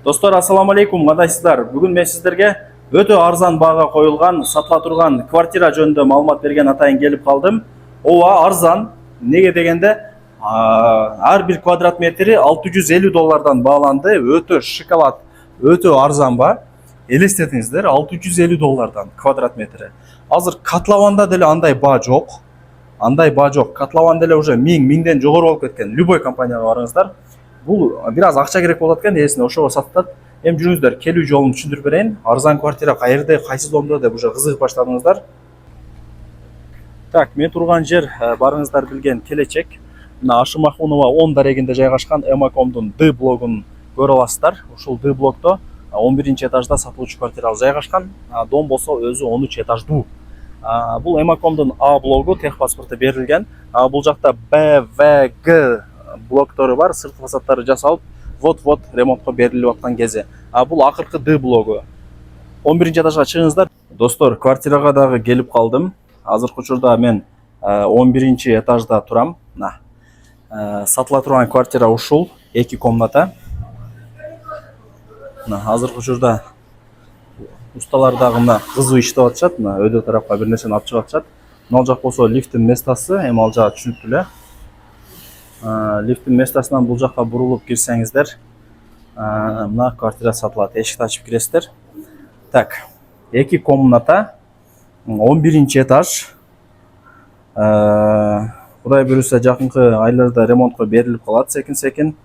Достор, ассаламу алейкум, кандайсыздар? Бүгүн мен сиздерге өтө арзан бага коюлган, сатыла турган квартира жөнүндө маалымат берген атайын келип калдым. Ооба, арзан. Неге дегенде, ар бир квадрат метри $650 бааланды. Өтө шоколад, өтө арзан ба. Элестетиңиздер, $650 квадрат метри. Азыр Котлованда деле андай баа жок. Котлован деле уже миңден жогору болуп кеткен. Любой компанияга барыңыздар. Бул бир аз акча керек болот экен, эсине ошого сатат. Эми жүрүңүздөр, келүү жолун түшүндүрүп берейин. Арзан квартира каерде, кайсы домдо деп уже кызыгып баштадыңыздар. Так, мен турган жер барыңыздар билген келечек. Мына Ашымахунова 10 дарегинде жайгашкан Эмакомдун Д блогун көрө аласыздар. Ушул Д блокто 11-этажда сатылуучу квартира жайгашкан. Дом болсо өзү 13 этаждуу. Бул Эмакомдун А блогу, техпаспорту берилген. Бул жакта Б, В, Г блоктору бар, сырт фасадтары жасалып, вот ремонтко берилип аткан кези. Бул акыркы Д блогу. 11-этажга чыгыңыздар. Достор, квартирага дагы келип калдым. Азыркы учурда мен 11-этажда турам. Сатыла турган квартира ушул, 2 комната. Азыркы учурда усталар дагы мына кызуу иштеп атышат, мына өйдө тарапка бир нерсени алып чыгып атышат. Мына жак болсо лифттин местасы, эми ал жагы түшүнүктүү эле. Лифттин местасынан бул жакка бурулуп кирсеңиздер, мына квартира сатылат. Эшикти ачып киресиздер. Так, 2 комната, 11-этаж. Кудай буюрса жакынкы айларда ремонтко берилип калат секин.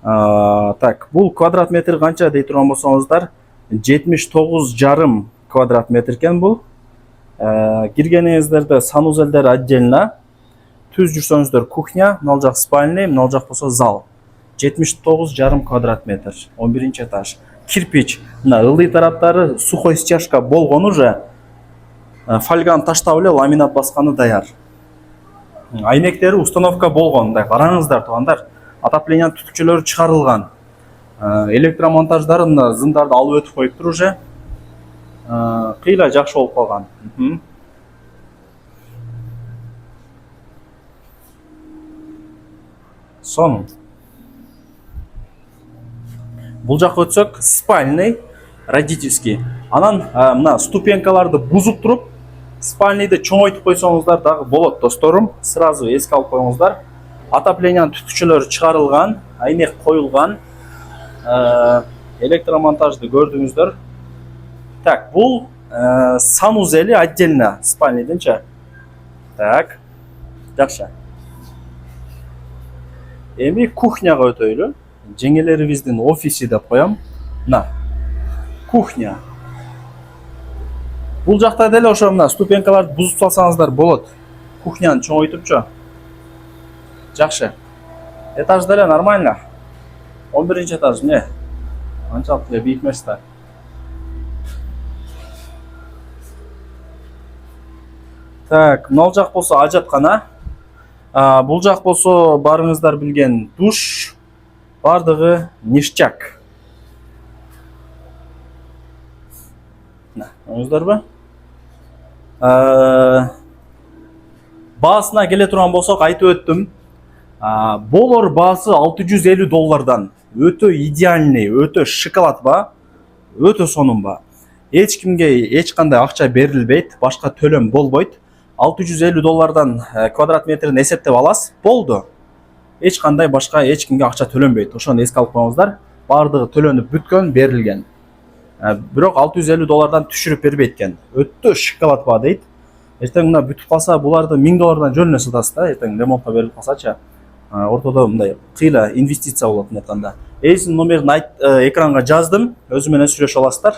Так, бул квадрат метр канча дей турган болсоңуздар, 79,5 квадрат метр экен бул. Киргениңиздерде санузелдер отдельно. Түз жүрсөңүздөр кухня, мына жак спальный, мына жак болсо зал. 79,5 квадрат метр, 11-этаж. Кирпич, мына ылдый тараптары сухой стяжка болгон уже. Фольганы таштап эле ламинат басканы даяр. Айнектери установка болгон, мындай караңыздар туугандар. Отоплениянын түтүкчөлөрү чыгарылган. Электромонтаждары мына зындарды алып өтүп коюптур уже. Кыйла жакшы болуп калган. Сон. Бул жакка өтсөк, спальный, родительский. Анан мына ступенькаларды бузуп туруп, спальныйды чоңойтуп койсоңуздар дагы болот, досторум. Сразу эске алып коюңуздар. Отоплениянын түтүкчөлөрү чыгарылган, айнек коюлган. Электромонтажды көрдүңүздөр. Так, бул санузели отдельно спальныйдынча. Так, жакшы. Эми кухняга өтөйлү. Жеңелерибиздин офиси деп коем. Мына кухня. Бул жакта деле ошо мына ступенькаларды бузуп салсаңыздар болот. Кухняны чоңойтупчу. Жакшы. Этаж деле нормально. 11-этаж, эмне? Анчалык эле бийик эмес да. Так, мына жак болсо ажаткана. Бул жак болсо барыңыздар билген душ, бардыгы ништяк. Көрдүңүздөрбү? Баасына келе турган болсок, айтып өттүм. Болор баасы $650. Өтө идеальный, өтө шоколад ба, өтө сонун ба. Эч кимге эч кандай акча берилбейт, башка төлөм болбойт. $650 квадрат метрин эсептеп аласыз, болду. Эч кандай башка эч кимге акча төлөнбөйт. Ошону эске алып коюңуздар. Бардыгы төлөнүп бүткөн, берилген. Бирок $650 түшүрүп бербейт экен. Өтө шоколад ба дейт. Эртең мына бүтүп калса, буларды $1000 жөнүнө сатасыз да, эртең ремонтко берилип калсачы. Ортодо мындай кыйла инвестиция болот мындай айтканда. Эсин номерин экранга жаздым, өзү менен сүйлөшө аласыздар.